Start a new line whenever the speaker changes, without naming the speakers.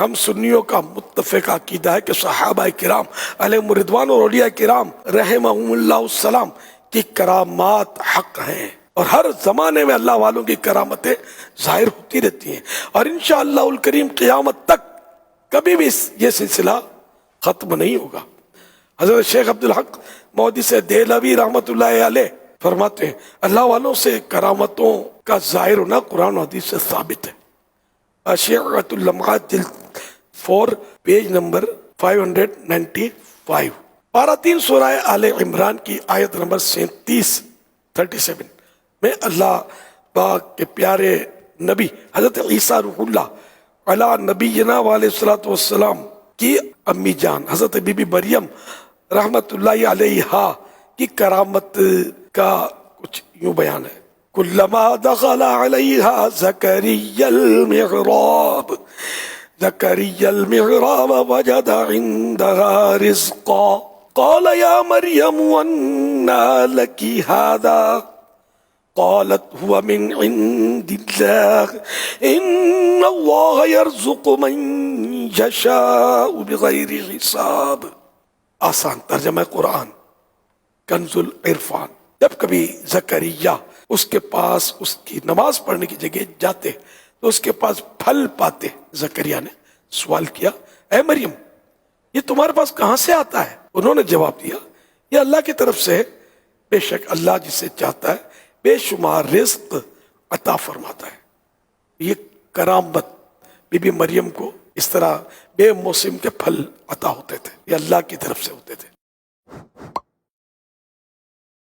ہم سنیوں کا متفق عقیدہ ہے کہ صحابہ کرام علیہم رضوان اور اولیاء کرام رحمہم اللہ السلام کی کرامات حق ہیں، اور ہر زمانے میں اللہ والوں کی کرامتیں ظاہر ہوتی رہتی ہیں، اور انشاءاللہ الکریم قیامت تک کبھی بھی یہ سلسلہ ختم نہیں ہوگا۔ حضرت شیخ عبدالحق محدث دہلوی رحمۃ اللہ علیہ فرماتے ہیں اللہ والوں سے کرامتوں کا ظاہر ہونا قرآن و حدیث سے ثابت ہے۔ اشعۃ اللمعات جلد 4 پیج نمبر 595، پارہ 3 سورہ آل عمران کی آیت نمبر 37 میں اللہ پاک کے پیارے نبی حضرت عیسیٰ روح اللہ علی نبینا علیہ الصلوۃ والسلام کی امی جان حضرت بی بی مریم رحمت اللہ علیہا کی کرامت کا کچھ یوں بیان ہے۔ کلما دخل علیہا زکریا المحراب وجد عندها رزقا قال یا مریم انا لک ھذا قالت هو من عند الله ان اللہ یرزق من یشاء بغیر حساب۔ آسان ترجمہ قرآن کنز العرفان۔ جب کبھی زکریا اس کے پاس اس کی نماز پڑھنے کی جگہ جاتے تو اس کے پاس پھل پاتے، زکریا نے سوال کیا اے مریم یہ تمہارے پاس کہاں سے آتا ہے؟ انہوں نے جواب دیا یہ اللہ کی طرف سے ہے، بے شک اللہ جسے چاہتا ہے بے شمار رزق عطا فرماتا ہے۔ یہ کرامت بی بی مریم کو اس طرح بے موسم کے پھل عطا ہوتے تھے، یہ اللہ کی طرف سے ہوتے تھے۔